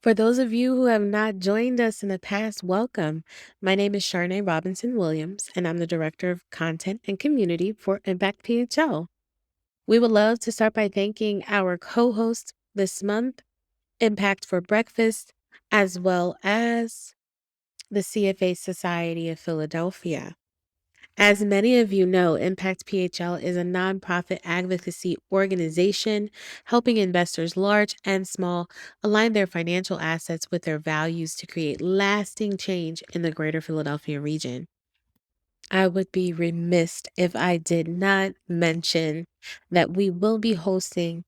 For those of you who have not joined us in the past, welcome. My name is Sharnae Robinson Williams, and I'm the Director of Content and Community for ImpactPHL. We would love to start by thanking our co-host this month, Impact for Breakfast, as well as the CFA Society of Philadelphia. As many of you know, Impact PHL is a nonprofit advocacy organization helping investors large and small align their financial assets with their values to create lasting change in the greater Philadelphia region. I would be remiss if I did not mention that we will be hosting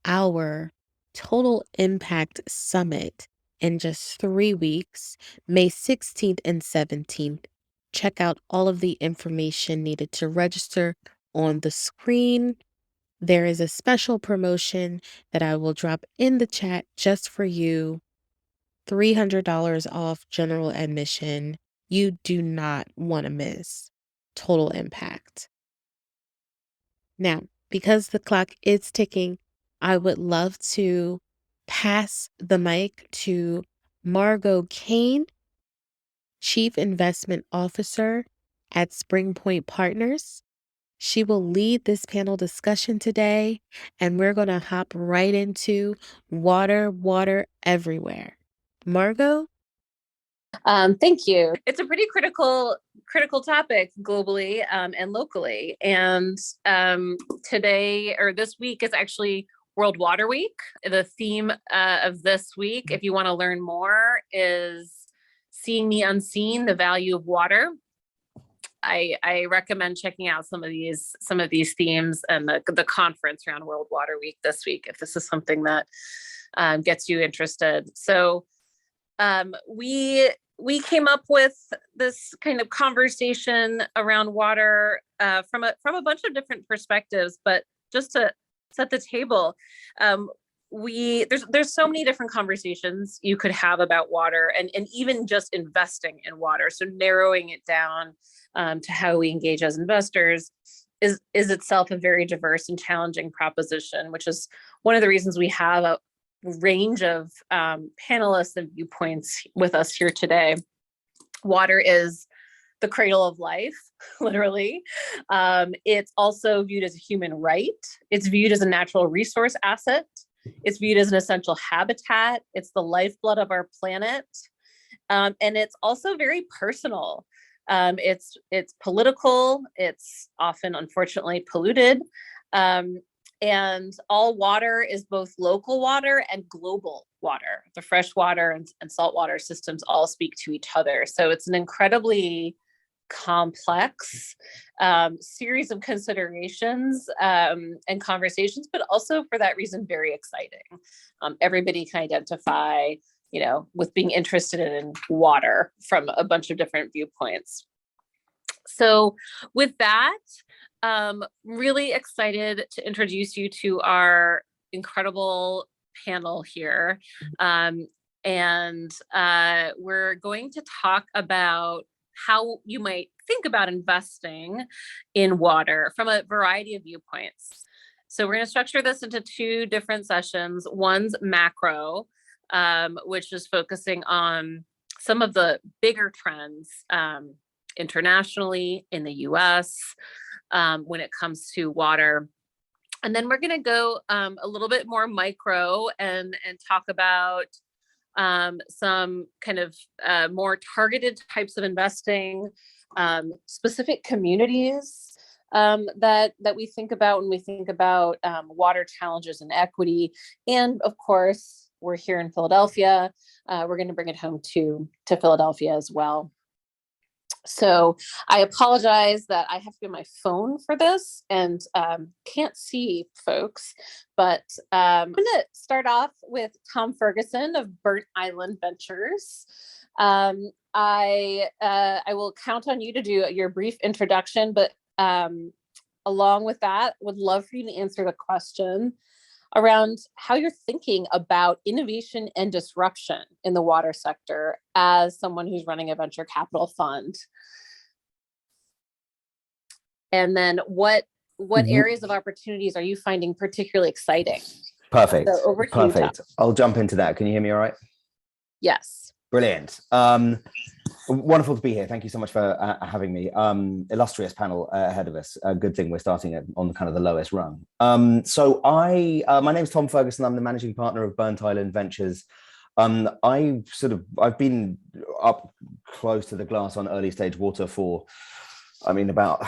our Total Impact Summit in just 3 weeks, May 16th and 17th. Check out all of the information needed to register on the screen. There is a special promotion that I will drop in the chat just for you. $300 off general admission. You do not want to miss Total Impact. Now, because the clock is ticking, I would love to pass the mic to Margot Kane, Chief Investment Officer at Springpoint Partners. She will lead this panel discussion today, and we're going to hop right into water everywhere. Margot? Thank you. It's a pretty critical topic globally and locally. And today or this week is actually World Water Week. The theme of this week, if you want to learn more, is Seeing the Unseen, the Value of Water. I recommend checking out some of these themes and the conference around World Water Week this week, if this is something that gets you interested. So we came up with this kind of conversation around water from a bunch of different perspectives, but just to set the table, there's so many different conversations you could have about water and even just investing in water. So narrowing it down to how we engage as investors is itself a very diverse and challenging proposition, which is one of the reasons we have a range of panelists and viewpoints with us here today. Water is the cradle of life, literally. It's also viewed as a human right. It's viewed as a natural resource asset. It's viewed as an essential habitat. It's the lifeblood of our planet. And it's also very personal. It's political. It's often, unfortunately, polluted. And all water is both local water and global water. The freshwater and saltwater systems all speak to each other. So it's an incredibly complex series of considerations and conversations, but also for that reason, very exciting. Everybody can identify, with being interested in water from a bunch of different viewpoints. So with that, really excited to introduce you to our incredible panel here. And we're going to talk about how you might think about investing in water from a variety of viewpoints. So we're going to structure this into two different sessions. One's macro, which is focusing on some of the bigger trends internationally in the US when it comes to water. And then we're going to go a little bit more micro and talk about some kind of more targeted types of investing, specific communities that we think about when we think about water challenges and equity. And of course, we're here in Philadelphia. We're going to bring it home to Philadelphia as well. So I apologize that I have to get my phone for this and can't see folks, but I'm going to start off with Tom Ferguson of Burnt Island Ventures. I will count on you to do your brief introduction, but along with that, would love for you to answer the question around how you're thinking about innovation and disruption in the water sector as someone who's running a venture capital fund. And then what areas of opportunities are you finding particularly exciting? Perfect. So over to Perfect. you, Tom. I'll jump into that. Can you hear me all right? Yes. Brilliant. Wonderful to be here. Thank you so much for having me. Illustrious panel ahead of us. Good thing we're starting on kind of the lowest rung. So my name's Tom Ferguson. I'm the managing partner of Burnt Island Ventures. I've been up close to the glass on early stage water for, about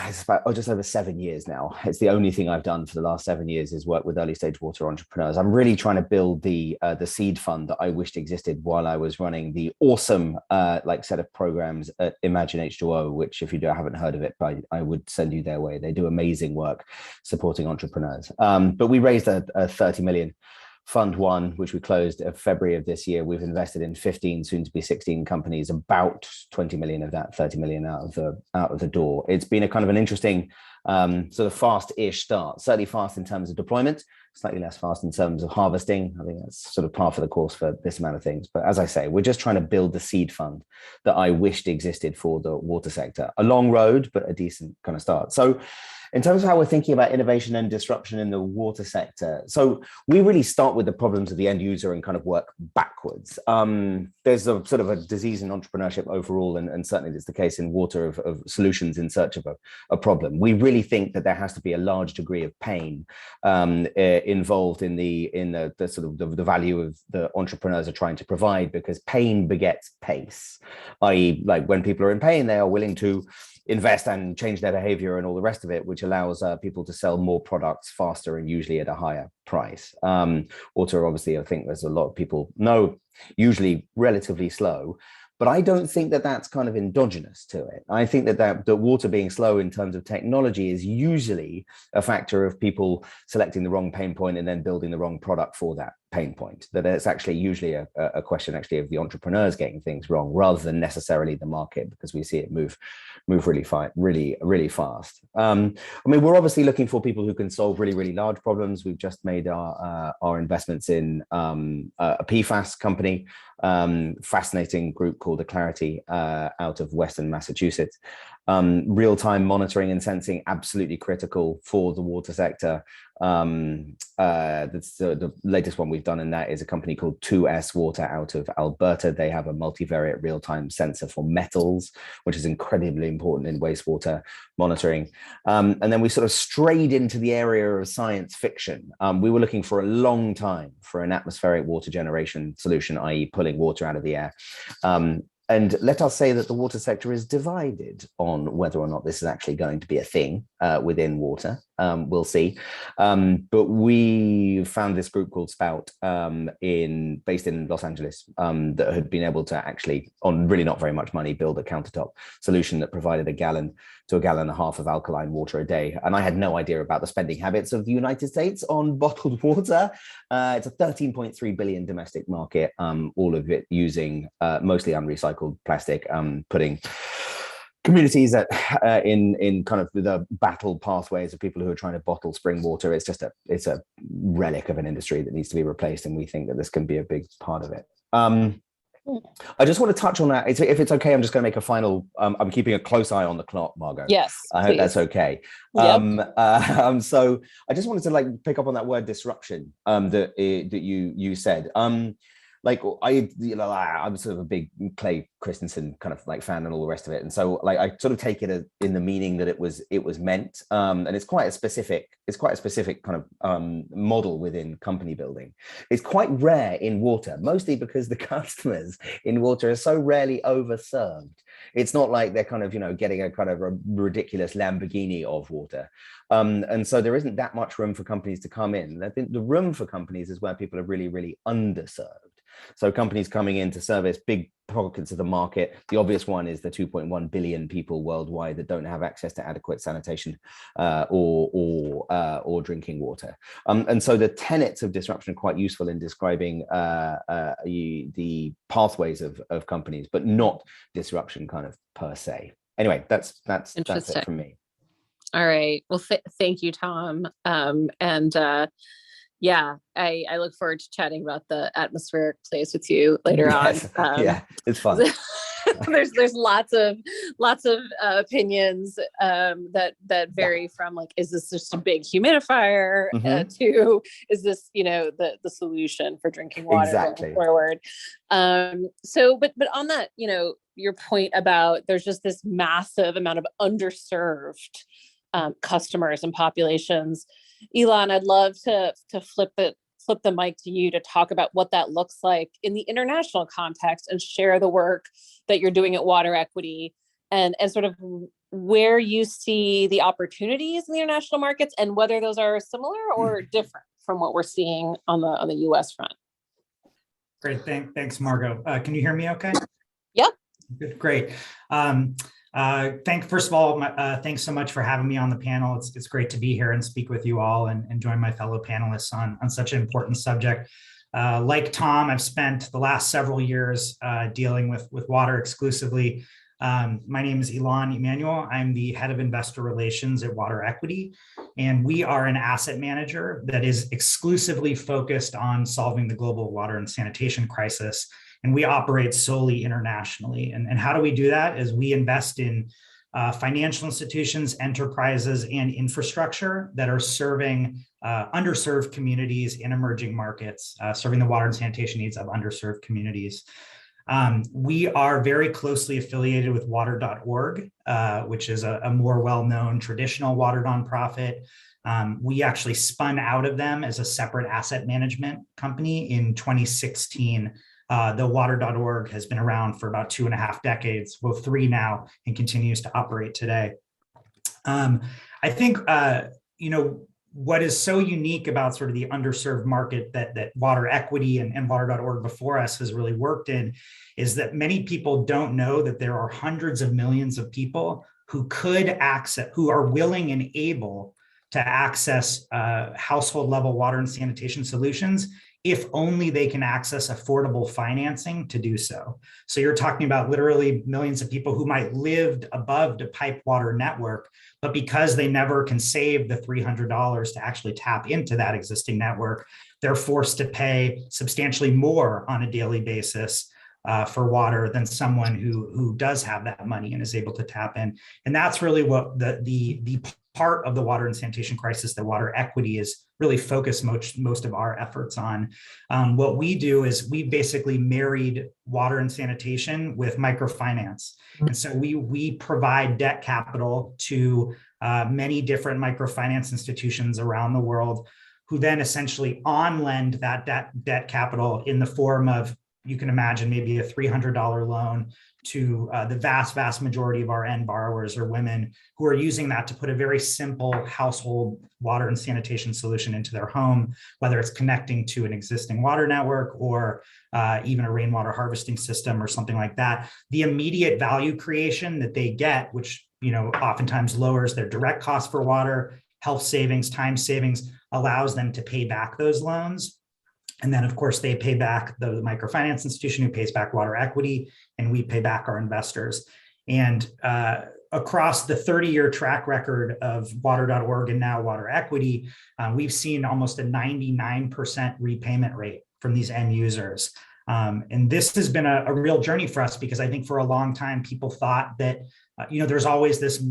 just over 7 years now. It's the only thing I've done for the last 7 years is work with early stage water entrepreneurs. I'm really trying to build the seed fund that I wished existed while I was running the awesome set of programs at Imagine H2O, which if you haven't heard of it, I would send you their way. They do amazing work supporting entrepreneurs. But we raised a 30 million Fund 1, which we closed in February of this year. We've invested in 15, soon to be 16 companies, about 20 million of that 30 million out of the door. It's been a kind of an interesting sort of fast-ish start, certainly fast in terms of deployment, slightly less fast in terms of harvesting. I think that's sort of par for the course for this amount of things. But as I say, we're just trying to build the seed fund that I wished existed for the water sector. A long road, but a decent kind of start. So in terms of how we're thinking about innovation and disruption in the water sector, so we really start with the problems of the end user and kind of work backwards. There's a sort of a disease in entrepreneurship overall, and certainly it's the case in water of solutions in search of a problem. We really think that there has to be a large degree of pain involved in the sort of the value of the entrepreneurs are trying to provide, because pain begets pace, i.e., like when people are in pain, they are willing to invest and change their behavior and all the rest of it, which allows people to sell more products faster and usually at a higher price. Water, obviously, I think as a lot of people know, usually relatively slow, but I don't think that that's kind of endogenous to it. I think that water being slow in terms of technology is usually a factor of people selecting the wrong pain point and then building the wrong product for that pain point. That it's actually usually a question actually of the entrepreneurs getting things wrong rather than necessarily the market, because we see it move really fast. We're obviously looking for people who can solve really large problems. We've just made our investments in a PFAS company, fascinating group called The Clarity out of Western Massachusetts. Real-time monitoring and sensing, absolutely critical for the water sector. That's the latest one we've done in that is a company called 2S Water out of Alberta. They have a multivariate real-time sensor for metals, which is incredibly important in wastewater monitoring. And then we sort of strayed into the area of science fiction. We were looking for a long time for an atmospheric water generation solution, i.e. pulling water out of the air. And let us say that the water sector is divided on whether or not this is actually going to be a thing within water. We'll see. But we found this group called Spout based in Los Angeles that had been able to actually, on really not very much money, build a countertop solution that provided 1 gallon to 1.5 gallons of alkaline water a day. And I had no idea about the spending habits of the United States on bottled water. It's a 13.3 billion domestic market, all of it using mostly unrecycled plastic, putting communities that in kind of the battle pathways of people who are trying to bottle spring water. It's a relic of an industry that needs to be replaced, and we think that this can be a big part of it. I just want to touch on that. If it's okay, I'm just going to make a final. I'm keeping a close eye on the clock, Margot. Yes, I hope that's okay. Yep. So I just wanted to pick up on that word disruption that you said. I'm sort of a big Clay Christensen kind of fan and all the rest of it, and so I sort of take it in the meaning that it was meant, and it's quite a specific kind of model within company building. It's quite rare in water, mostly because the customers in water are so rarely overserved. It's not like they're kind of getting a kind of a ridiculous Lamborghini of water, and so there isn't that much room for companies to come in. I think the room for companies is where people are really underserved. So companies coming in to service big pockets of the market. The obvious one is the 2.1 billion people worldwide that don't have access to adequate sanitation or drinking water. And so the tenets of disruption are quite useful in describing the pathways of companies, but not disruption kind of per se. Anyway, that's it from me. All right. Well, thank you, Tom. Yeah, I look forward to chatting about the atmospheric place with you later on. Yeah, it's fun. there's lots of opinions that vary from like, is this just a big humidifier to is this the solution for drinking water going forward? But on that, your point about there's just this massive amount of underserved customers and populations. Elon, I'd love to flip the mic to you to talk about what that looks like in the international context and share the work that you're doing at Water Equity and sort of where you see the opportunities in the international markets and whether those are similar or different from what we're seeing on the US front. Great. Thanks, Margot. Can you hear me okay? Yep. Good, great. First of all, thanks so much for having me on the panel. It's great to be here and speak with you all and join my fellow panelists on such an important subject. Like Tom, I've spent the last several years dealing with water exclusively. My name is Elon Emanuel. I'm the head of investor relations at Water Equity, and we are an asset manager that is exclusively focused on solving the global water and sanitation crisis. And we operate solely internationally. And how do we do that? Is we invest in financial institutions, enterprises, and infrastructure that are serving underserved communities in emerging markets, serving the water and sanitation needs of underserved communities. We are very closely affiliated with water.org, which is a more well-known traditional water nonprofit. We actually spun out of them as a separate asset management company in 2016. The water.org has been around for about 2.5 decades, well, 3 now, and continues to operate today. I think, what is so unique about sort of the underserved market that Water Equity and water.org before us has really worked in is that many people don't know that there are hundreds of millions of people who are willing and able to access household level water and sanitation solutions if only they can access affordable financing to do so. So you're talking about literally millions of people who might live above the pipe water network, but because they never can save the $300 to actually tap into that existing network, they're forced to pay substantially more on a daily basis for water than someone who does have that money and is able to tap in. And that's really what the part of the water and sanitation crisis that Water Equity is really focused most of our efforts on. What we do is we basically married water and sanitation with microfinance. And so we provide debt capital to many different microfinance institutions around the world who then essentially on-lend that debt capital in the form of, you can imagine, maybe a $300 loan to the vast majority of our end borrowers are women who are using that to put a very simple household water and sanitation solution into their home, whether it's connecting to an existing water network or even a rainwater harvesting system or something like that. The immediate value creation that they get, which oftentimes lowers their direct cost for water, health savings, time savings, allows them to pay back those loans. And then, of course, they pay back the microfinance institution who pays back Water Equity, and we pay back our investors. And across the 30-year track record of water.org and now Water Equity, we've seen almost a 99% repayment rate from these end users. And this has been a real journey for us because I think for a long time, people thought that, there's always this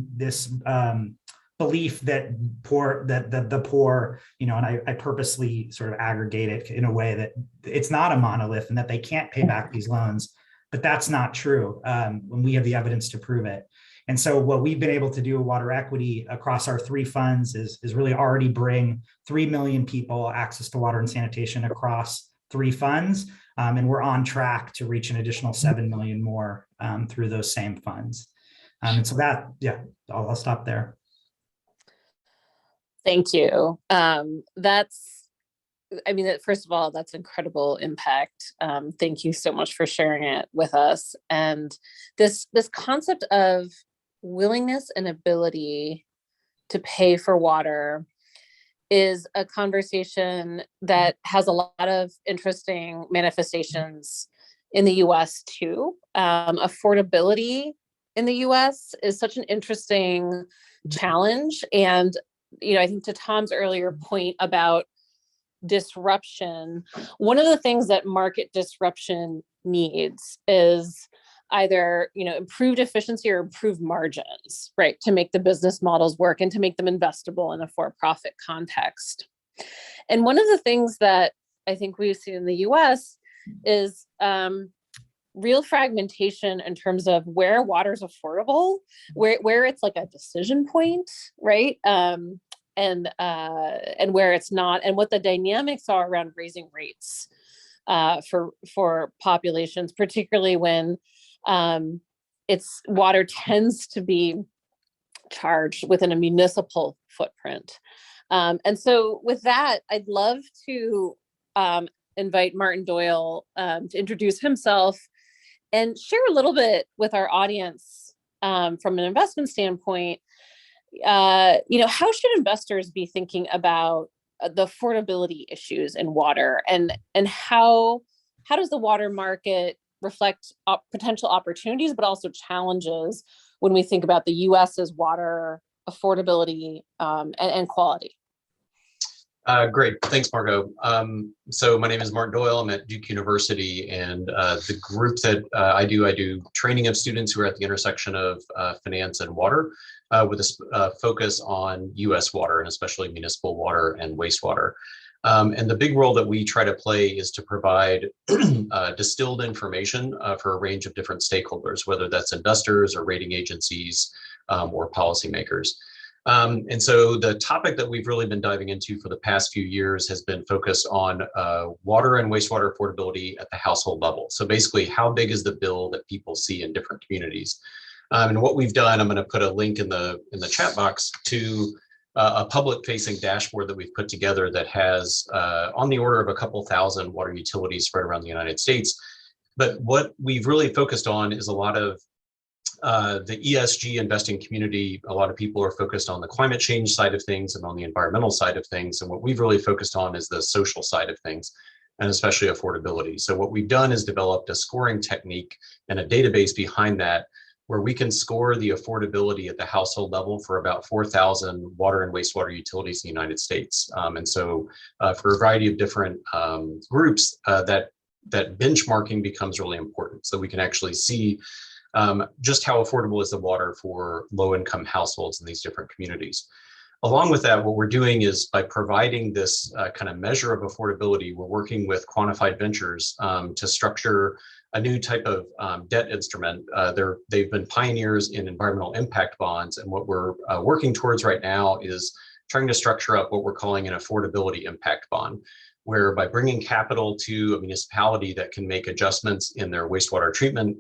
belief that the poor, and I purposely sort of aggregate it in a way that it's not a monolith and that they can't pay back these loans, but that's not true when we have the evidence to prove it. And so what we've been able to do at Water Equity across our 3 funds is really already bring 3 million people access to water and sanitation across 3 funds. And we're on track to reach an additional 7 million more through those same funds. And so I'll stop there. Thank you. First of all, that's incredible impact. Thank you so much for sharing it with us. And this concept of willingness and ability to pay for water is a conversation that has a lot of interesting manifestations in the US too. Affordability in the US is such an interesting challenge. And I think to Tom's earlier point about disruption, one of the things that market disruption needs is either, improved efficiency or improved margins, right, to make the business models work and to make them investable in a for-profit context. And one of the things that I think we've seen in the US is real fragmentation in terms of where water is affordable, where it's like a decision point, right? And where it's not, and what the dynamics are around raising rates for populations, particularly when it's water tends to be charged within a municipal footprint. And so with that, I'd love to invite Martin Doyle to introduce himself and share a little bit with our audience from an investment standpoint. How should investors be thinking about the affordability issues in water, and how does the water market reflect potential opportunities, but also challenges when we think about the US's water affordability and quality? Great. Thanks, Margot. So my name is Martin Doyle. I'm at Duke University, and the group that I do training of students who are at the intersection of finance and water with a focus on US water, and especially municipal water and wastewater. And the big role that we try to play is to provide distilled information for a range of different stakeholders, whether that's investors or rating agencies or policymakers. And so the topic that we've really been diving into for the past few years has been focused on water and wastewater affordability at the household level. So basically, how big is the bill that people see in different communities? And what we've done, I'm going to put a link in the chat box to a public-facing dashboard that we've put together that has on the order of a couple thousand water utilities spread around the United States. But what we've really focused on is a lot of the ESG investing community. A lot of people are focused on the climate change side of things and on the environmental side of things. And what we've really focused on is the social side of things, and especially affordability. So what we've done is developed a scoring technique and a database behind that, where we can score the affordability at the household level for about 4,000 water and wastewater utilities in the United States. And so for a variety of different groups, that benchmarking becomes really important. So we can actually see just how affordable is the water for low-income households in these different communities. Along with that, what we're doing is, by providing this kind of measure of affordability, we're working with Quantified Ventures to structure a new type of debt instrument. They've been pioneers in environmental impact bonds, and what we're working towards right now is trying to structure up what we're calling an affordability impact bond, where by bringing capital to a municipality that can make adjustments in their wastewater treatment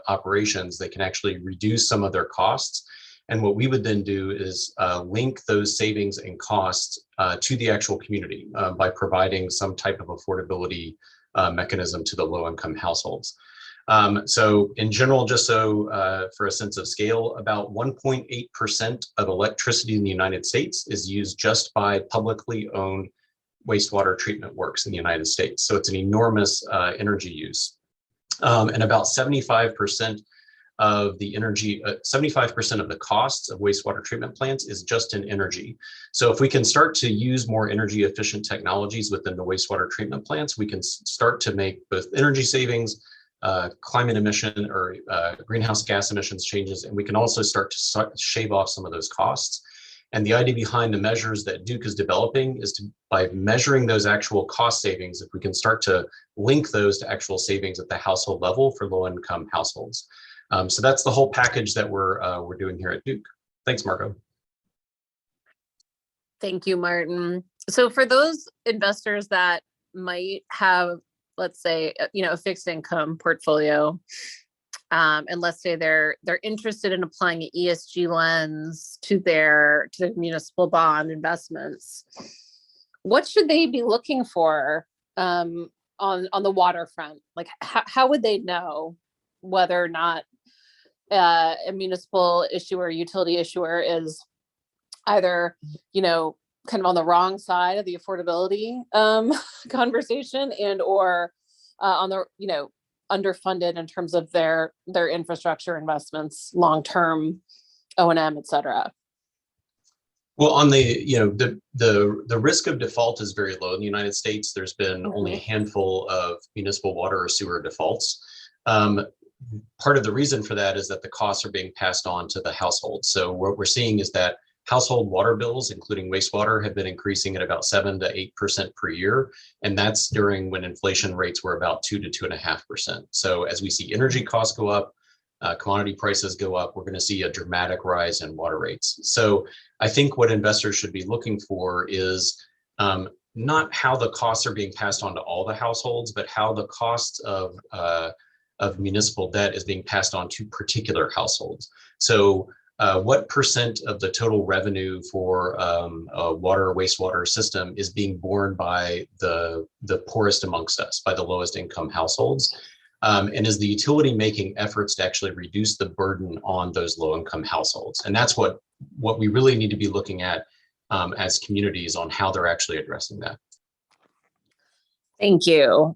operations, they can actually reduce some of their costs. And what we would then do is link those savings and costs to the actual community by providing some type of affordability mechanism to the low-income households. So in general, just so for a sense of scale, about 1.8% of electricity in the United States is used just by publicly owned wastewater treatment works in the United States. So it's an enormous energy use. And about 75% of the energy, 75% of the costs of wastewater treatment plants is just in energy. So if we can start to use more energy efficient technologies within the wastewater treatment plants, we can start to make both energy savings, climate emission or greenhouse gas emissions changes, and we can also start to shave off some of those costs. And the idea behind the measures that Duke is developing is by measuring those actual cost savings, if we can start to link those to actual savings at the household level for low-income households. So that's the whole package that we're doing here at Duke. Thanks, Margot. Thank you, Martin. So for those investors that might have, let's say, a fixed income portfolio, and let's say they're interested in applying an ESG lens to their municipal bond investments, what should they be looking for on the waterfront? Like, how would they know whether or not a municipal issuer, utility issuer is either, kind of on the wrong side of the affordability conversation, and or on the, underfunded in terms of their infrastructure investments, long-term O&M, et cetera? Well, on the risk of default is very low in the United States. There's been only a handful of municipal water or sewer defaults. part of the reason for that is that the costs are being passed on to the household. So what we're seeing is that household water bills, including wastewater, have been increasing at about 7 to 8% per year. And that's during when inflation rates were about 2 to 2.5%. So as we see energy costs go up, commodity prices go up, we're going to see a dramatic rise in water rates. So I think what investors should be looking for is not how the costs are being passed on to all the households, but how the cost of municipal debt is being passed on to particular households. So what percent of the total revenue for a water or wastewater system is being borne by the poorest amongst us, by the lowest income households? And is the utility making efforts to actually reduce the burden on those low income households? And that's what we really need to be looking at as communities on how they're actually addressing that. Thank you.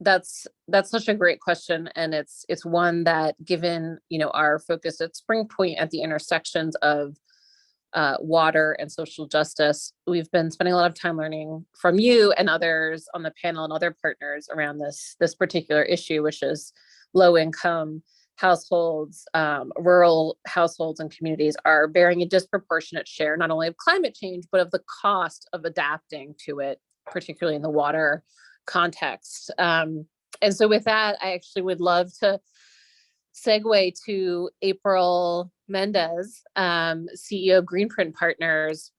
That's such a great question, and it's one that, given our focus at Springpoint at the intersections of water and social justice, we've been spending a lot of time learning from you and others on the panel and other partners around this particular issue, which is low income households, rural households and communities are bearing a disproportionate share, not only of climate change, but of the cost of adapting to it, particularly in the water context. And so with that, I actually would love to segue to April Mendez, CEO of Greenprint Partners.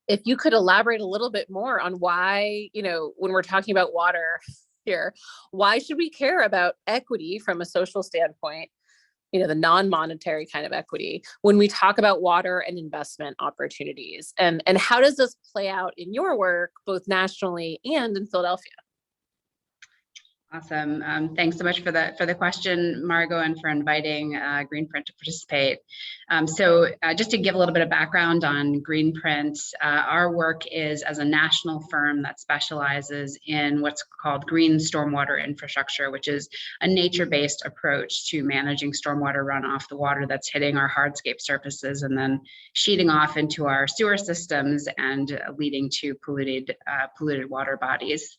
If you could elaborate a little bit more on why, when we're talking about water here, why should we care about equity from a social standpoint, the non-monetary kind of equity, when we talk about water and investment opportunities? And how does this play out in your work, both nationally and in Philadelphia? Awesome. Thanks so much for the question, Margot, and for inviting Greenprint to participate. So just to give a little bit of background on Greenprint, our work is as a national firm that specializes in what's called green stormwater infrastructure, which is a nature-based approach to managing stormwater runoff, the water that's hitting our hardscape surfaces and then sheeting off into our sewer systems and leading to polluted water bodies.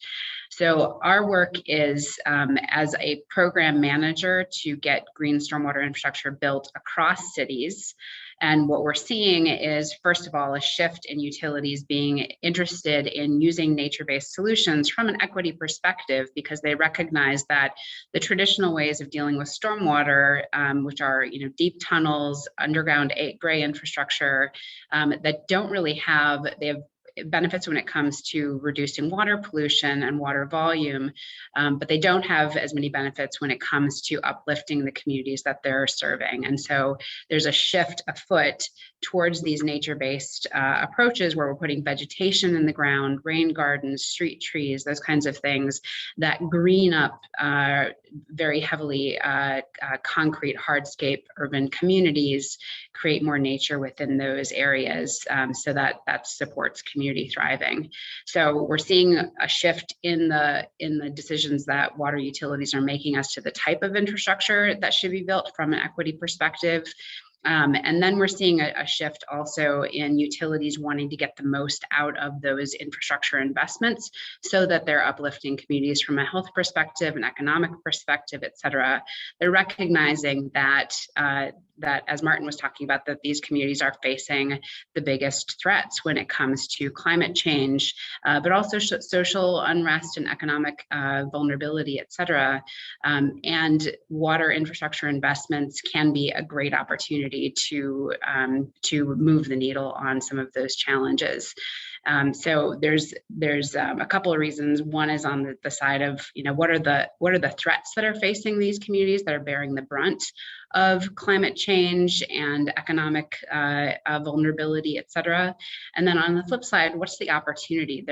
So our work is as a program manager to get green stormwater infrastructure built across cities. And what we're seeing is, first of all, a shift in utilities being interested in using nature-based solutions from an equity perspective, because they recognize that the traditional ways of dealing with stormwater, which are deep tunnels, underground gray infrastructure, that don't really have, they have benefits when it comes to reducing water pollution and water volume, but they don't have as many benefits when it comes to uplifting the communities that they're serving. And so there's a shift afoot towards these nature-based approaches where we're putting vegetation in the ground, rain gardens, street trees, those kinds of things that green up very heavily concrete hardscape urban communities, create more nature within those areas, so that supports community thriving. So we're seeing a shift in the decisions that water utilities are making as to the type of infrastructure that should be built from an equity perspective. And then we're seeing a shift also in utilities wanting to get the most out of those infrastructure investments so that they're uplifting communities from a health perspective, an economic perspective, et cetera. They're recognizing that, as Martin was talking about, that these communities are facing the biggest threats when it comes to climate change, but also social unrest and economic vulnerability, et cetera. And water infrastructure investments can be a great opportunity to move the needle on some of those challenges. So there's a couple of reasons. One is on the side of, what are the threats that are facing these communities that are bearing the brunt of climate change and economic vulnerability, et cetera. And then on the flip side, what's the opportunity?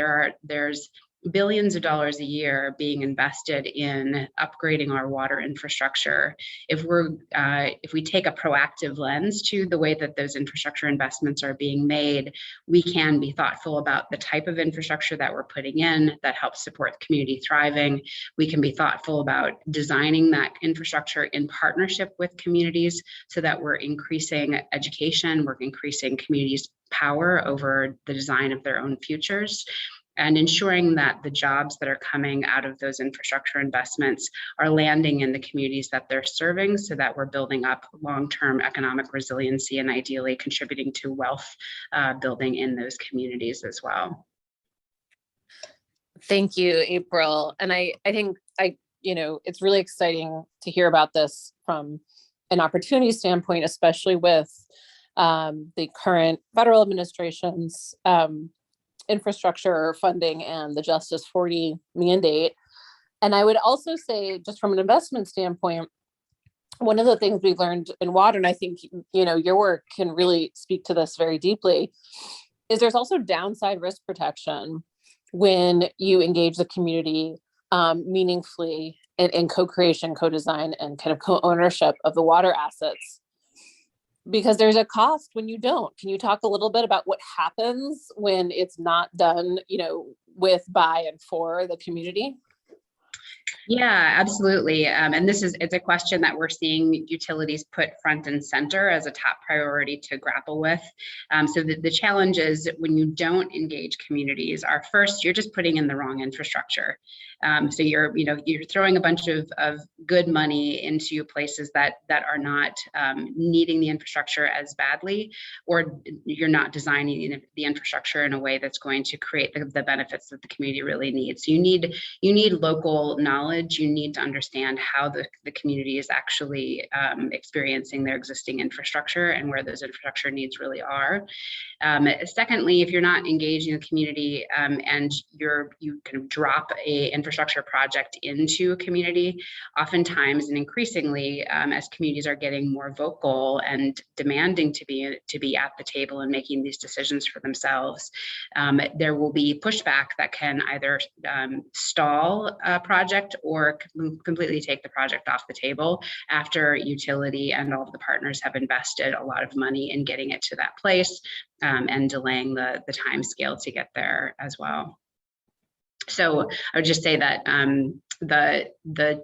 There's billions of dollars a year being invested in upgrading our water infrastructure. If we take a proactive lens to the way that those infrastructure investments are being made, we can be thoughtful about the type of infrastructure that we're putting in that helps support community thriving. We can be thoughtful about designing that infrastructure in partnership with communities so that we're increasing education, we're increasing communities' power over the design of their own futures. and ensuring that the jobs that are coming out of those infrastructure investments are landing in the communities that they're serving, so that we're building up long-term economic resiliency and ideally contributing to wealth building in those communities as well. Thank you, April. And I think it's really exciting to hear about this from an opportunity standpoint, especially with the current federal administration's infrastructure funding and the Justice 40 mandate. And I would also say, just from an investment standpoint, one of the things we've learned in water, and I think, your work can really speak to this very deeply, is there's also downside risk protection when you engage the community meaningfully in co-creation, co-design, and kind of co-ownership of the water assets, because there's a cost when you don't. Can you talk a little bit about what happens when it's not done, with, by, and for the community? Yeah, absolutely. And it's a question that we're seeing utilities put front and center as a top priority to grapple with. So the challenge is, when you don't engage communities, first, you're just putting in the wrong infrastructure. So you're throwing a bunch of good money into places that are not needing the infrastructure as badly, or you're not designing the infrastructure in a way that's going to create the benefits that the community really needs. So you need local knowledge. You need to understand how the community is actually experiencing their existing infrastructure and where those infrastructure needs really are. Secondly, if you're not engaging the community and you kind of drop a infrastructure project into a community, oftentimes and increasingly, as communities are getting more vocal and demanding to be at the table and making these decisions for themselves, there will be pushback that can either stall a project or completely take the project off the table after utility and all of the partners have invested a lot of money in getting it to that place, and delaying the time scale to get there as well. So I would just say that the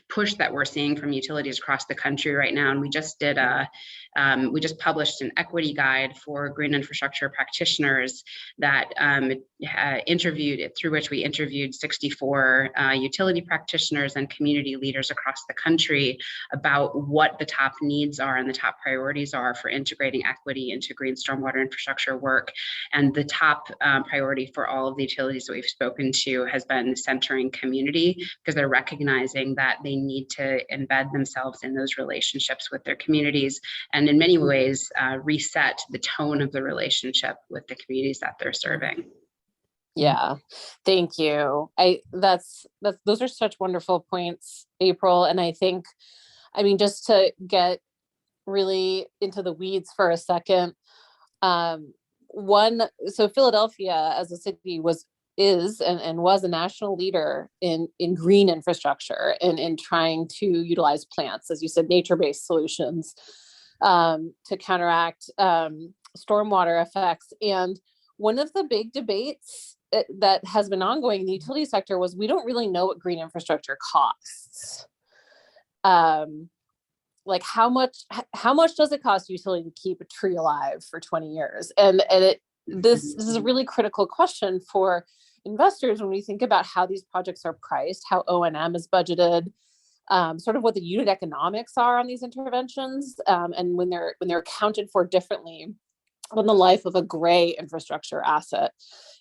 push that we're seeing from utilities across the country right now, and we just published an equity guide for green infrastructure practitioners that through which we interviewed 64 utility practitioners and community leaders across the country about what the top needs are and the top priorities are for integrating equity into green stormwater infrastructure work. And the top priority for all of the utilities that we've spoken to has been centering community, because they're recognizing that they need to embed themselves in those relationships with their communities, and in many ways reset the tone of the relationship with the communities that they're serving. Yeah, thank you. Those are such wonderful points, April. And I think, just to get really into the weeds for a second, so Philadelphia as a city was a national leader in green infrastructure and in trying to utilize plants, as you said, nature-based solutions to counteract stormwater effects. And one of the big debates that has been ongoing in the utility sector was, we don't really know what green infrastructure costs. Like how much does it cost utility to keep a tree alive for 20 years? And this is a really critical question for investors when we think about how these projects are priced, how O&M is budgeted, sort of what the unit economics are on these interventions, and when they're accounted for differently on the life of a gray infrastructure asset.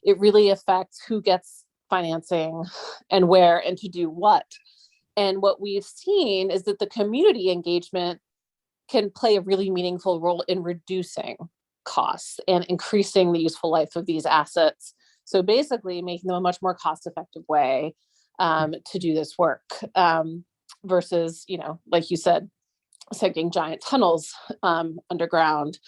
It really affects who gets financing and where and to do what. And what we've seen is that the community engagement can play a really meaningful role in reducing costs and increasing the useful life of these assets. So basically making them a much more cost-effective way to do this work, versus, like you said, sinking giant tunnels underground.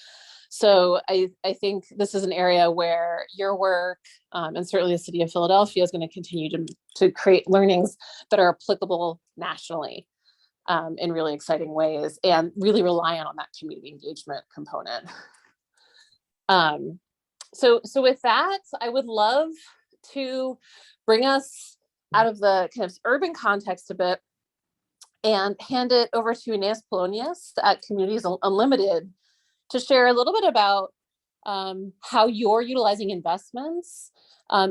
So I think this is an area where your work, and certainly the city of Philadelphia, is going to continue to create learnings that are applicable nationally in really exciting ways, and really reliant on that community engagement component. So with that, I would love to bring us out of the kind of urban context a bit and hand it over to Inés Polonius at Communities Unlimited to share a little bit about how you're utilizing investments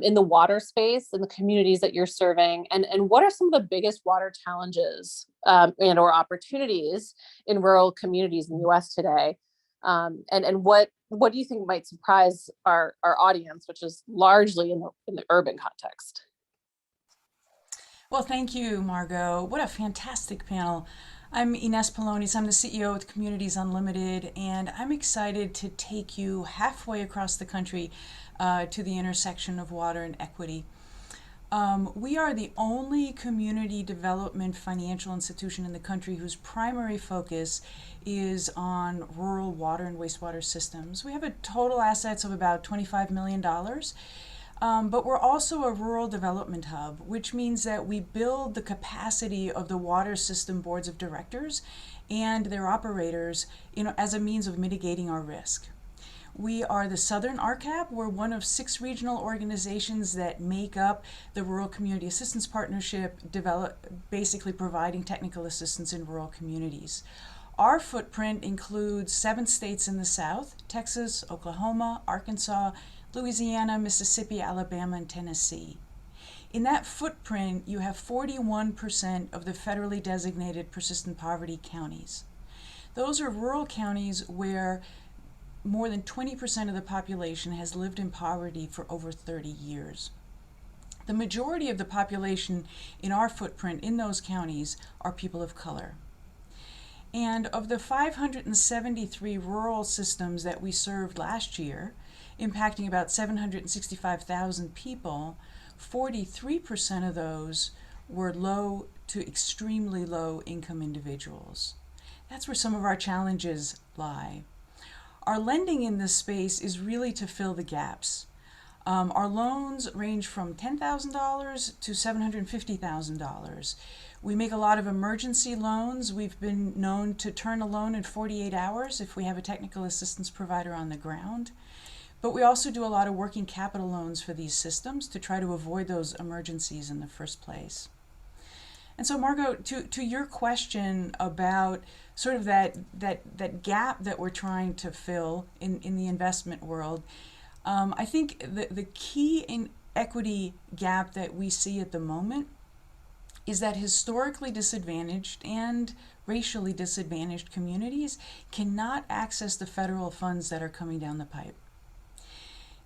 in the water space in the communities that you're serving, and what are some of the biggest water challenges and or opportunities in rural communities in the U.S. today, and what do you think might surprise our audience, which is largely in the urban context? Well, thank you, Margot. What a fantastic panel. I'm Ines Polonis. I'm the CEO of Communities Unlimited, and I'm excited to take you halfway across the country to the intersection of water and equity. We are the only community development financial institution in the country whose primary focus is on rural water and wastewater systems. We have a total assets of about $25 million. But we're also a rural development hub, which means that we build the capacity of the water system boards of directors and their operators, as a means of mitigating our risk. We are the Southern RCAP. We're one of 6 regional organizations that make up the Rural Community Assistance Partnership, basically providing technical assistance in rural communities. Our footprint includes 7 states in the South: Texas, Oklahoma, Arkansas, Louisiana, Mississippi, Alabama, and Tennessee. In that footprint, you have 41% of the federally designated persistent poverty counties. Those are rural counties where more than 20% of the population has lived in poverty for over 30 years. The majority of the population in our footprint in those counties are people of color. And of the 573 rural systems that we served last year, impacting about 765,000 people, 43% of those were low to extremely low income individuals. That's where some of our challenges lie. Our lending in this space is really to fill the gaps. Our loans range from $10,000 to $750,000. We make a lot of emergency loans. We've been known to turn a loan in 48 hours if we have a technical assistance provider on the ground. But we also do a lot of working capital loans for these systems to try to avoid those emergencies in the first place. And so, Margot, to your question about sort of that gap that we're trying to fill in the investment world, I think the key equity gap that we see at the moment is that historically disadvantaged and racially disadvantaged communities cannot access the federal funds that are coming down the pipe.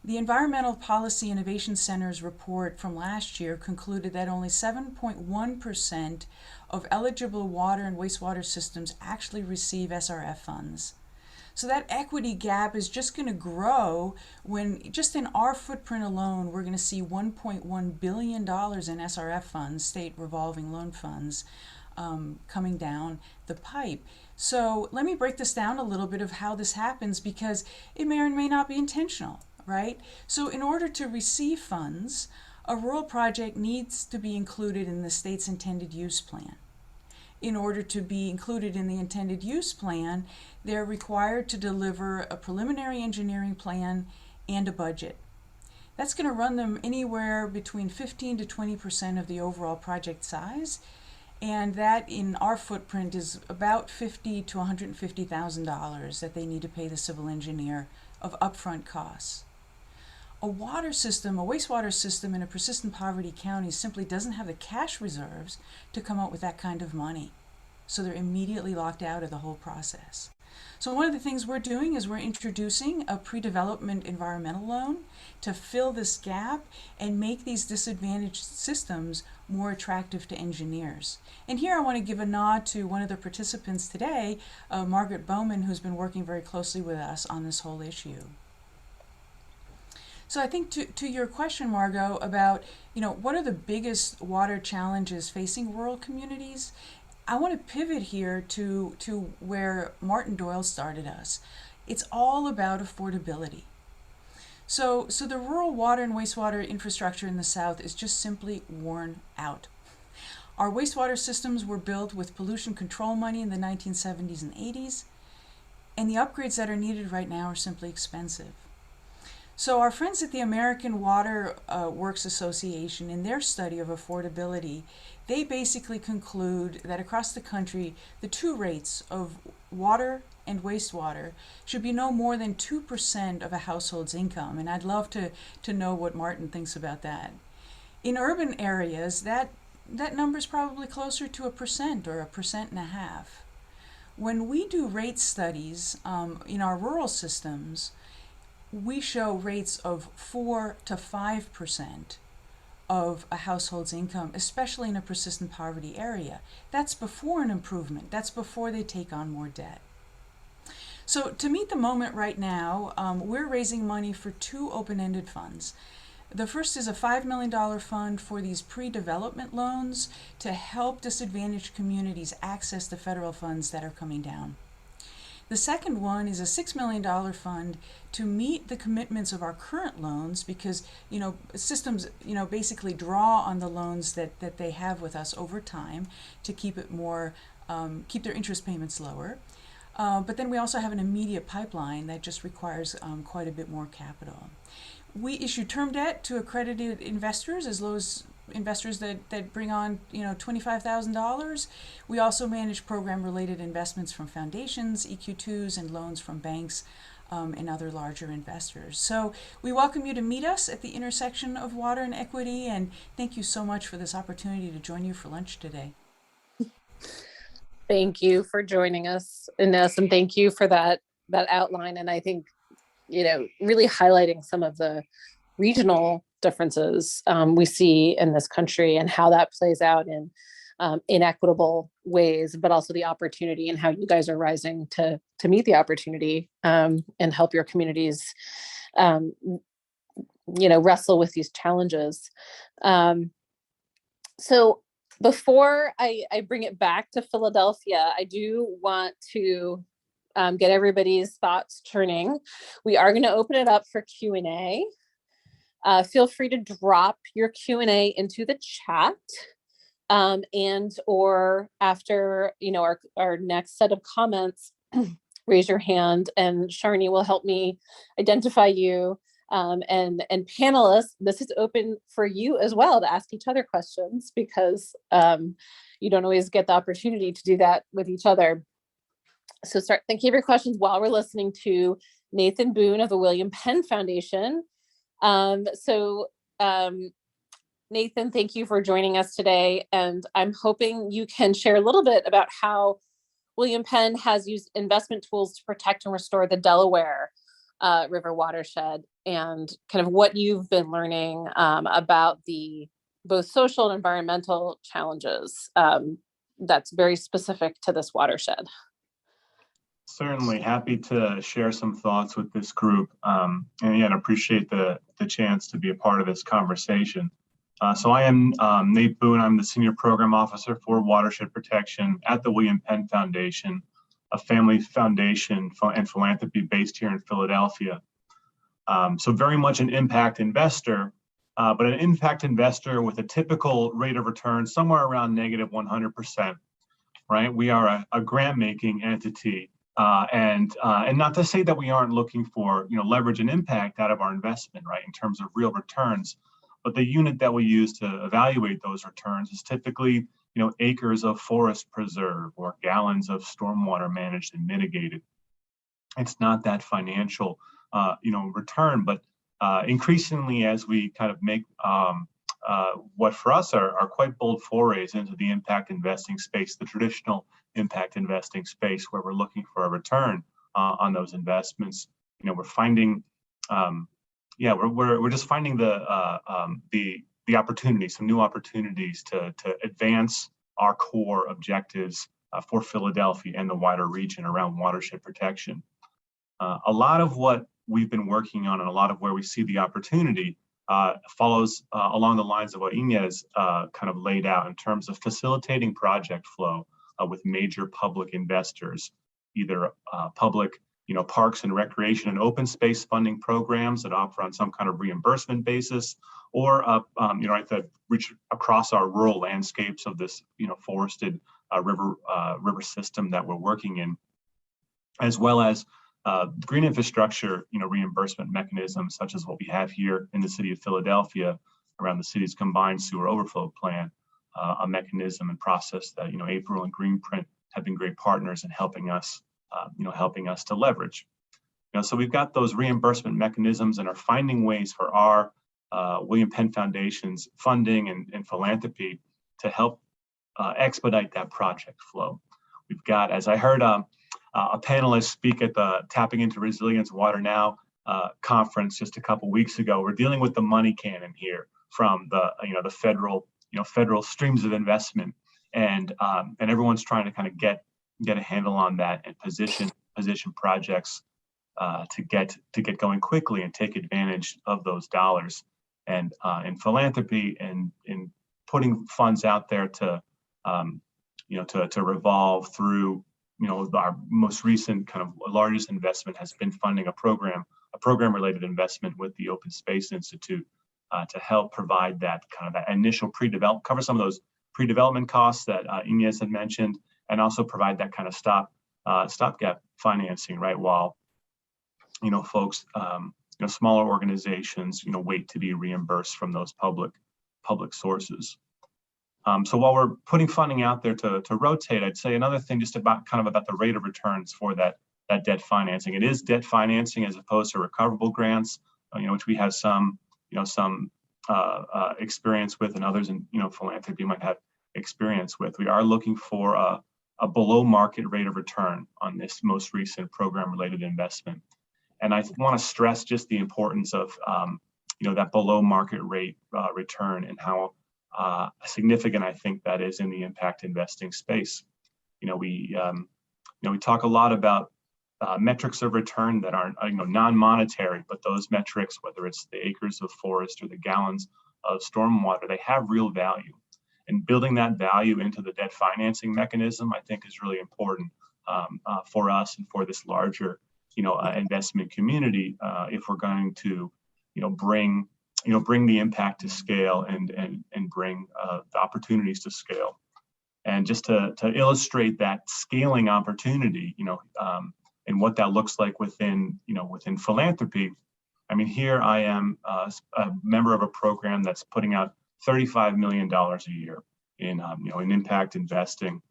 The Environmental Policy Innovation Center's report from last year concluded that only 7.1% of eligible water and wastewater systems actually receive SRF funds. So that equity gap is just going to grow when, just in our footprint alone, we're going to see $1.1 billion in SRF funds, state revolving loan funds, coming down the pipe. So let me break this down a little bit of how this happens, because it may or may not be intentional, right? So in order to receive funds, a rural project needs to be included in the state's intended use plan. In order to be included in the intended use plan, they're required to deliver a preliminary engineering plan and a budget. That's going to run them anywhere between 15 to 20% of the overall project size, and that in our footprint is about $50,000 to $150,000 that they need to pay the civil engineer of upfront costs. A water system, a wastewater system in a persistent poverty county simply doesn't have the cash reserves to come up with that kind of money. So they're immediately locked out of the whole process. So one of the things we're doing is we're introducing a pre-development environmental loan to fill this gap and make these disadvantaged systems more attractive to engineers. And here I want to give a nod to one of the participants today, Margaret Bowman, who's been working very closely with us on this whole issue. So I think to your question, Margot, about what are the biggest water challenges facing rural communities, I want to pivot here to where Martin Doyle started us. It's all about affordability. So the rural water and wastewater infrastructure in the South is just simply worn out. Our wastewater systems were built with pollution control money in the 1970s and 80s, and the upgrades that are needed right now are simply expensive. So our friends at the American Water Works Association, in their study of affordability, they basically conclude that across the country, the two rates of water and wastewater should be no more than 2% of a household's income. And I'd love to know what Martin thinks about that. In urban areas, that number is probably closer to 1% or 1.5%. When we do rate studies in our rural systems, we show rates of 4 to 5% of a household's income, especially in a persistent poverty area. That's before an improvement. That's before they take on more debt. So to meet the moment right now, we're raising money for two open-ended funds. The first is a $5 million fund for these pre-development loans to help disadvantaged communities access the federal funds that are coming down. The second one is a $6 million fund to meet the commitments of our current loans, because systems basically draw on the loans that they have with us over time to keep it more keep their interest payments lower. But then we also have an immediate pipeline that just requires quite a bit more capital. We issue term debt to accredited investors, as low as investors that bring on $25,000. We also manage program-related investments from foundations, EQ2s, and loans from banks and other larger investors. So we welcome you to meet us at the intersection of water and equity, and thank you so much for this opportunity to join you for lunch today. Thank you for joining us, Ines, and thank you for that outline. And I think, really highlighting some of the regional differences we see in this country and how that plays out in inequitable ways, but also the opportunity and how you guys are rising to meet the opportunity and help your communities, wrestle with these challenges. So before I bring it back to Philadelphia, I do want to get everybody's thoughts turning. We are going to open it up for Q&A. Feel free to drop your Q&A into the chat, and or after our next set of comments, raise your hand and Sharni will help me identify you. And panelists, this is open for you as well to ask each other questions, because you don't always get the opportunity to do that with each other. So start thinking of your questions while we're listening to Nathan Boon of the William Penn Foundation. Nathan, thank you for joining us today. And I'm hoping you can share a little bit about how William Penn has used investment tools to protect and restore the Delaware River watershed, and kind of what you've been learning about the both social and environmental challenges that's very specific to this watershed. Certainly happy to share some thoughts with this group, and again, appreciate the chance to be a part of this conversation. So I am Nate Boon. I'm the Senior Program Officer for Watershed Protection at the William Penn Foundation, a family foundation and philanthropy based here in Philadelphia. So very much an impact investor, but an impact investor with a typical rate of return somewhere around negative 100%, right? We are a grant-making entity. And not to say that we aren't looking for leverage and impact out of our investment, right, in terms of real returns, but the unit that we use to evaluate those returns is typically acres of forest preserve or gallons of stormwater managed and mitigated. It's not that financial return, but increasingly as we kind of make what for us are quite bold forays into the impact investing space, the traditional impact investing space, where we're looking for a return on those investments. We're finding, we're just finding the opportunities, some new opportunities to advance our core objectives for Philadelphia and the wider region around watershed protection. A lot of what we've been working on and a lot of where we see the opportunity follows along the lines of what Ines kind of laid out in terms of facilitating project flow with major public investors, either public parks and recreation and open space funding programs that offer on some kind of reimbursement basis, or that reach across our rural landscapes of this forested river system that we're working in, as well as green infrastructure, reimbursement mechanisms such as what we have here in the city of Philadelphia around the city's combined sewer overflow plan, a mechanism and process that April and Greenprint have been great partners in helping us to leverage. So we've got those reimbursement mechanisms and are finding ways for our William Penn Foundation's funding and philanthropy to help expedite that project flow. We've got, as I heard a panelist speak at the Tapping into Resilience Water Now conference just a couple weeks ago, we're dealing with the money cannon here from the federal streams of investment, and everyone's trying to kind of get a handle on that and position projects to get going quickly and take advantage of those dollars. And in philanthropy and in putting funds out there to revolve through, our most recent kind of largest investment has been funding a program related investment with the Open Space Institute to help provide that initial cover some of those pre-development costs that Inez had mentioned, and also provide that kind of stopgap financing, right, while folks, smaller organizations, wait to be reimbursed from those public sources. So while we're putting funding out there to rotate, I'd say another thing just about the rate of returns for that debt financing. It is debt financing as opposed to recoverable grants, which we have some experience with, and others in philanthropy might have experience with. We are looking for a below market rate of return on this most recent program related investment. And I want to stress just the importance of that below market rate return, and how significant I think that is in the impact investing space. We talk a lot about metrics of return that aren't non-monetary, but those metrics, whether it's the acres of forest or the gallons of stormwater, they have real value. And building that value into the debt financing mechanism, I think, is really important for us and for this larger investment community, if we're going to bring the impact to scale and bring the opportunities to scale. And just to illustrate that scaling opportunity, and what that looks like within philanthropy. I mean, here I am a member of a program that's putting out $35 million a year in impact investing,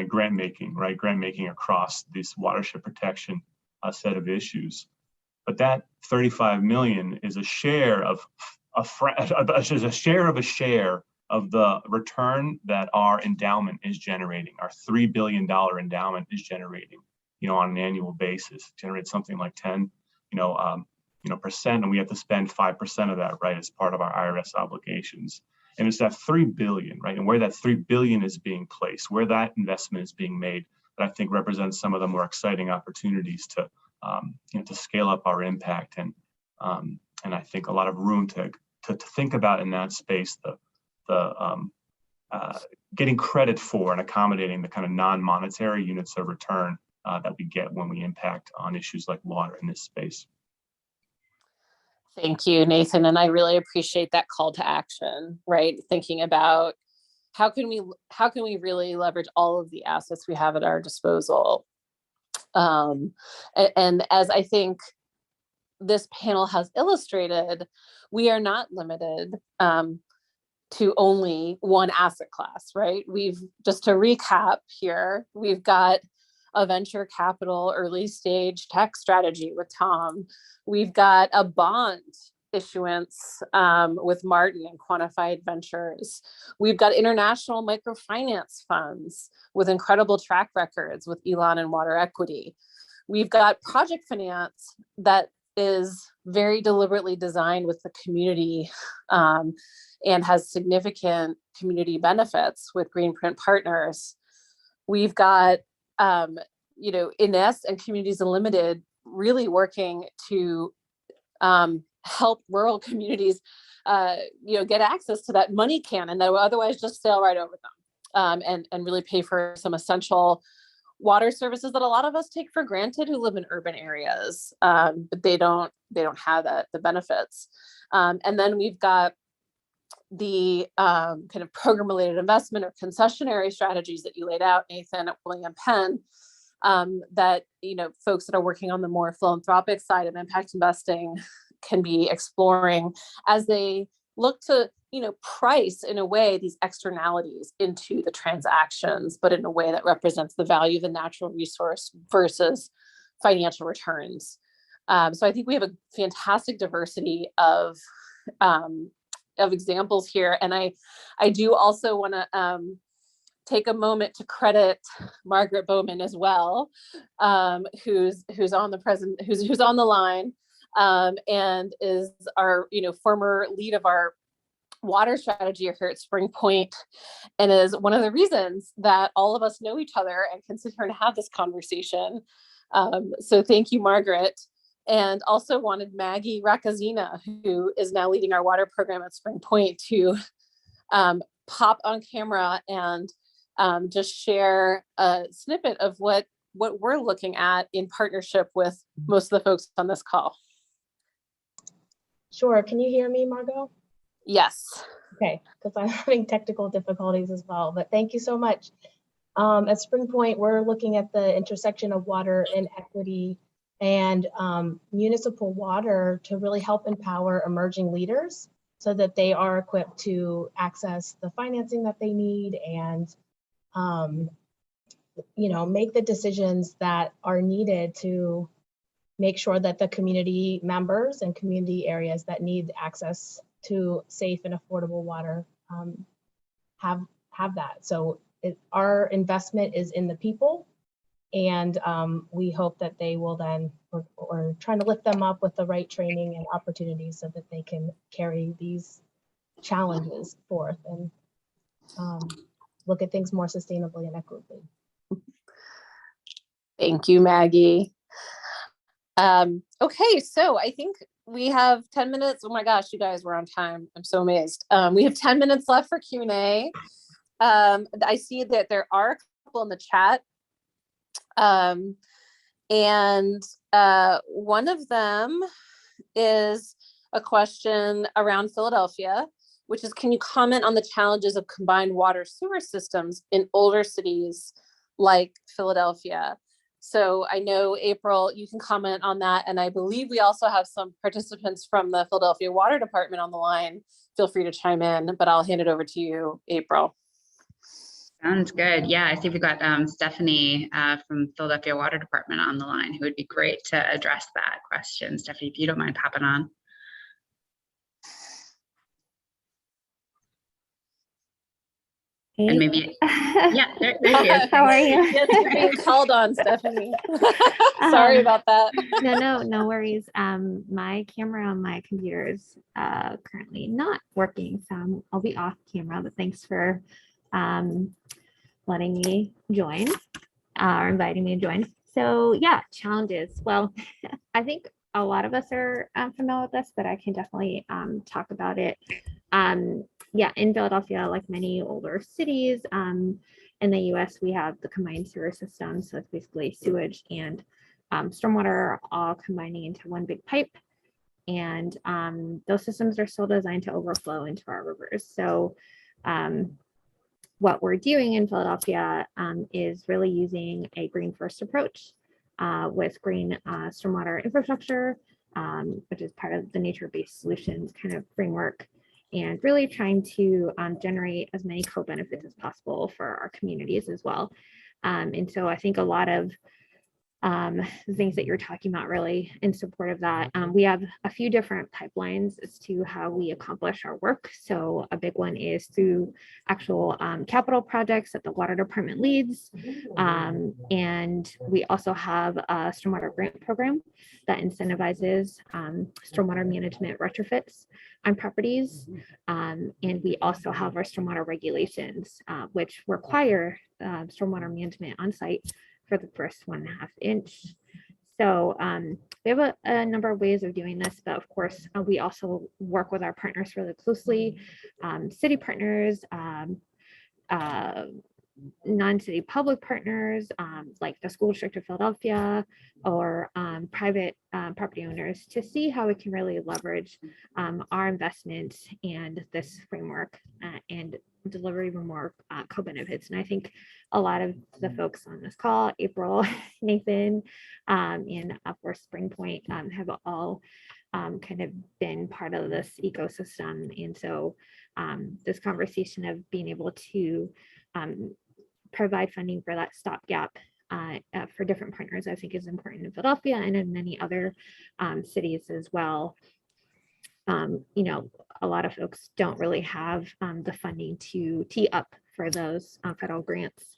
grant making across this watershed protection set of issues. But that 35 million is a share of a share of the return that our endowment is generating. Our $3 billion endowment is generating, on an annual basis, generates something like 10, percent, and we have to spend 5% of that, right, as part of our IRS obligations. And it's that 3 billion, right, and where that 3 billion is being placed, where that investment is being made, that I think represents some of the more exciting opportunities to scale up our impact, and I think a lot of room to think about in that space the getting credit for and accommodating the kind of non-monetary units of return that we get when we impact on issues like water in this space. Thank you, Nathan. And I really appreciate that call to action, right? Thinking about how can we really leverage all of the assets we have at our disposal. And as I think this panel has illustrated, we are not limited to only one asset class, right? Just to recap here, we've got a venture capital early stage tech strategy with Tom. We've got a bond issuance with Martin and Quantified Ventures. We've got international microfinance funds with incredible track records with Elon and Water Equity. We've got project finance that is very deliberately designed with the community and has significant community benefits with Greenprint partners. We've got Ines and Communities Unlimited really working to help rural communities, get access to that money cannon that would otherwise just sail right over them, and really pay for some essential water services that a lot of us take for granted who live in urban areas, but they don't have the benefits. And then we've got the kind of program related investment or concessionary strategies that you laid out, Nathan, at William Penn, that, folks that are working on the more philanthropic side of impact investing can be exploring as they look to, price in a way these externalities into the transactions, but in a way that represents the value of the natural resource versus financial returns. So I think we have a fantastic diversity of examples here. And I do also want to take a moment to credit Margaret Bowman as well, who's on the line, and is our former lead of our water strategy here at Springpoint, and is one of the reasons that all of us know each other and can sit here and have this conversation. So thank you, Margaret. And also wanted Maggie Rakazina, who is now leading our water program at Springpoint, to pop on camera and just share a snippet of what we're looking at in partnership with most of the folks on this call. Sure. Can you hear me, Margot? Yes. Okay, because I'm having technical difficulties as well, but thank you so much. At Springpoint, we're looking at the intersection of water and equity and municipal water to really help empower emerging leaders so that they are equipped to access the financing that they need and make the decisions that are needed to make sure that the community members and community areas that need access to safe and affordable water have that. So our investment is in the people, and we hope that they will then, we're trying to lift them up with the right training and opportunities so that they can carry these challenges forth and look at things more sustainably and equitably. Thank you, Maggie. Okay, so I think we have 10 minutes. Oh my gosh, you guys were on time. I'm so amazed. We have 10 minutes left for Q&A. I see that there are a couple in the chat. And one of them is a question around Philadelphia, which is, can you comment on the challenges of combined water sewer systems in older cities like Philadelphia? So I know, April, you can comment on that. And I believe we also have some participants from the Philadelphia Water Department on the line. Feel free to chime in, but I'll hand it over to you, April. Sounds good. Yeah, I see we've got Stephanie from Philadelphia Water Department on the line, who would be great to address that question. Stephanie, if you don't mind popping on. Hey. And maybe, yeah, there she is. How are you? Yes, you're being called on, Stephanie. Sorry about that. No worries. My camera on my computer is currently not working, so I'll be off camera, but thanks for letting me join or inviting me to join. So yeah, challenges. Well, I think a lot of us are familiar with this, but I can definitely talk about it. Yeah, in Philadelphia, like many older cities in the US, we have the combined sewer system. So it's basically sewage and stormwater all combining into one big pipe. And those systems are still designed to overflow into our rivers. So what we're doing in Philadelphia is really using a green first approach with green stormwater infrastructure, which is part of the nature-based solutions kind of framework, and really trying to generate as many co-benefits as possible for our communities as well. And so I think a lot of the things that you're talking about really in support of that, we have a few different pipelines as to how we accomplish our work. So a big one is through actual capital projects that the water department leads. And we also have a stormwater grant program that incentivizes stormwater management retrofits on properties. And we also have our stormwater regulations, which require stormwater management on site for the first 1.5 inch. So we have a number of ways of doing this, but of course, we also work with our partners really closely, city partners, non-city public partners, like the School District of Philadelphia, or private property owners, to see how we can really leverage our investments and this framework and deliver even more co-benefits. And I think a lot of the folks on this call, April, Nathan, and of course Springpoint, have all kind of been part of this ecosystem. And so this conversation of being able to provide funding for that stopgap for different partners, I think is important in Philadelphia and in many other cities as well. You know, a lot of folks don't really have the funding to tee up for those federal grants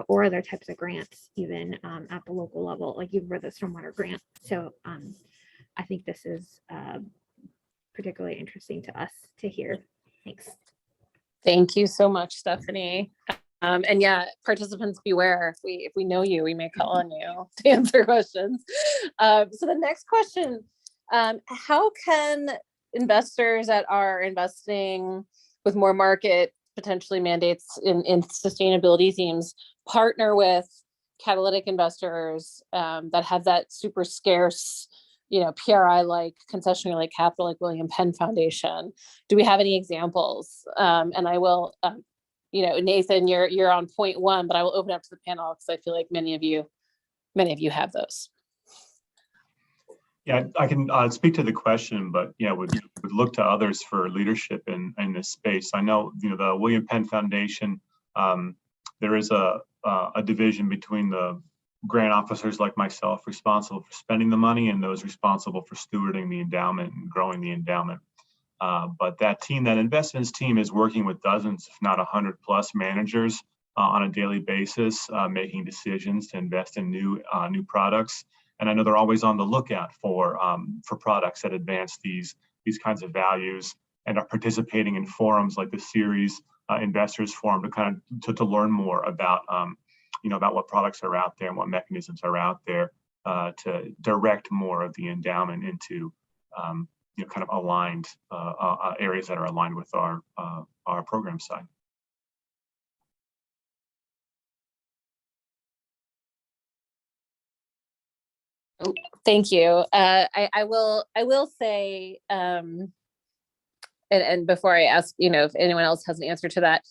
or other types of grants, even at the local level, like even for the stormwater grant. So I think this is particularly interesting to us to hear. Thanks. Thank you so much, Stephanie. And yeah, participants beware. If we know you, we may call on you to answer questions. So the next question, how can investors that are investing with more market potentially mandates in sustainability themes partner with catalytic investors that have that super scarce, you know, PRI-like, concessionary-like capital, like William Penn Foundation? Do we have any examples? And I will, you know, Nathan, you're on point one, but I will open up to the panel because I feel like many of you have those. Yeah, I can speak to the question, but yeah, would look to others for leadership in this space. I know, you know, the William Penn Foundation, there is a division between the grant officers like myself responsible for spending the money and those responsible for stewarding the endowment and growing the endowment. But that team, that investments team, is working with dozens, if not 100+ managers on a daily basis, making decisions to invest in new products. And I know they're always on the lookout for products that advance these kinds of values, and are participating in forums like the Series Investors Forum to kind of to learn more about you know, about what products are out there and what mechanisms are out there to direct more of the endowment into you know, kind of aligned areas that are aligned with our program side. Thank you. I will say, and before I ask, you know, if anyone else has an answer to that,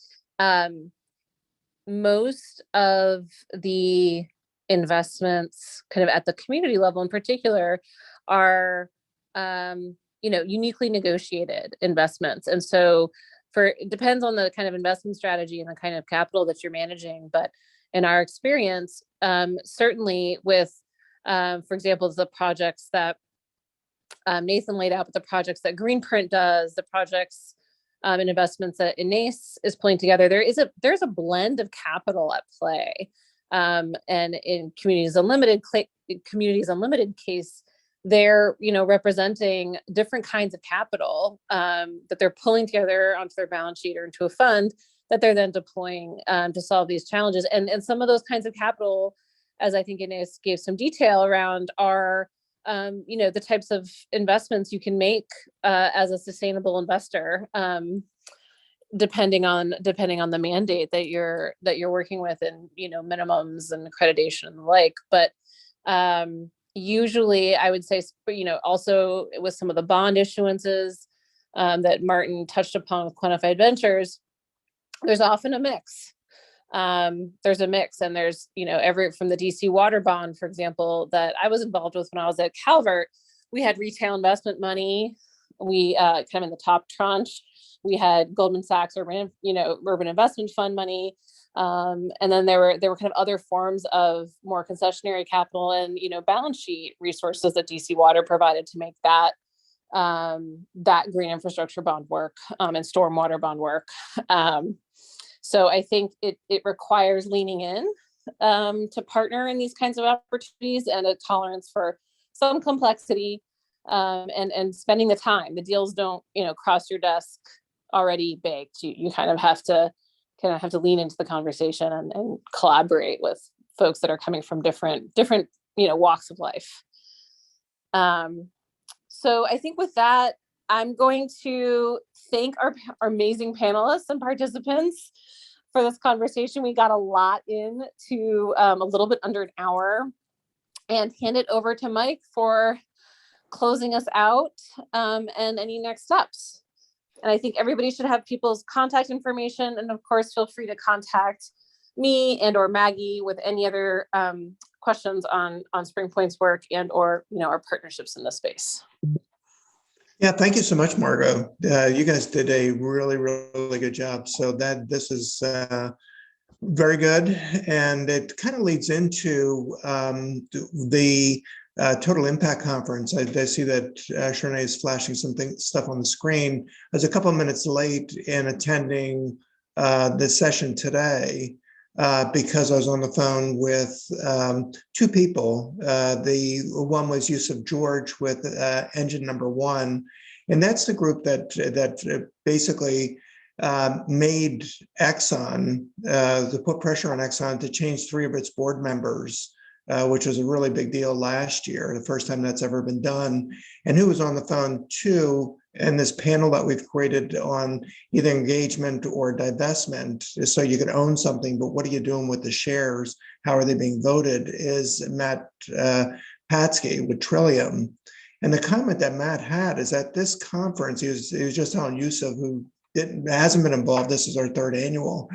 most of the investments kind of at the community level in particular are, you know, uniquely negotiated investments. And so it depends on the kind of investment strategy and the kind of capital that you're managing. But in our experience, certainly with, for example, the projects that Nathan laid out, but the projects that Greenprint does, the projects and investments that INACE is pulling together, there's a blend of capital at play. And in Communities Unlimited case, they're, you know, representing different kinds of capital that they're pulling together onto their balance sheet or into a fund that they're then deploying to solve these challenges. And some of those kinds of capital, as I think Inés gave some detail around, are you know, the types of investments you can make as a sustainable investor, depending on the mandate that you're working with, and, you know, minimums and accreditation and the like. But usually, I would say, you know, also with some of the bond issuances that Martin touched upon with Quantified Ventures, there's often a mix. There's a mix, and there's, you know, from the DC water bond, for example, that I was involved with when I was at Calvert, we had retail investment money. We kind of in the top tranche, we had Goldman Sachs urban investment fund money. And then there were kind of other forms of more concessionary capital and, you know, balance sheet resources that DC Water provided to make that green infrastructure bond work and stormwater bond work. So I think it requires leaning in to partner in these kinds of opportunities, and a tolerance for some complexity and spending the time. The deals don't, you know, cross your desk already baked. You kind of have to lean into the conversation and collaborate with folks that are coming from different, you know, walks of life. So I think with that, I'm going to thank our amazing panelists and participants. for this conversation. We got a lot in to a little bit under an hour, and hand it over to Mike for closing us out and any next steps. And I think everybody should have people's contact information. And of course, feel free to contact me and or Maggie with any other questions on Springpoint's work and or, you know, our partnerships in this space. Yeah, thank you so much, Margot. You guys did a really, really good job. So this is very good. And it kind of leads into the Total Impact Conference. I see that Shernay is flashing stuff on the screen. I was a couple of minutes late in attending the session today because I was on the phone with two people. The one was Yusuf George with engine number 1. And that's the group that basically made Exxon, to put pressure on Exxon to change 3 of its board members, which was a really big deal last year, the first time that's ever been done. And who was on the phone too, and this panel that we've created on either engagement or divestment, so you could own something, but what are you doing with the shares? How are they being voted? Is Matt Patsky with Trillium. And the comment that Matt had is at this conference, he was just telling Yusuf, who hasn't been involved, this is our 3rd annual,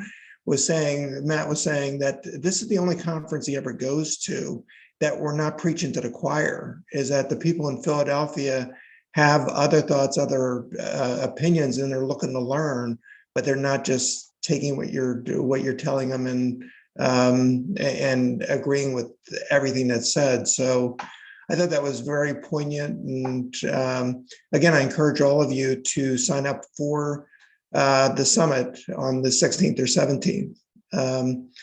Matt was saying that this is the only conference he ever goes to that we're not preaching to the choir, is that the people in Philadelphia have other thoughts, other opinions, and they're looking to learn, but they're not just taking what you're telling them and agreeing with everything that's said. So I thought that was very poignant. And again, I encourage all of you to sign up for the summit on the 16th or 17th.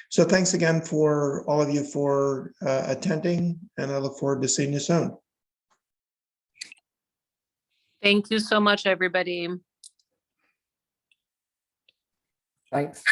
So thanks again for all of you for attending, and I look forward to seeing you soon. Thank you so much, everybody. Thanks.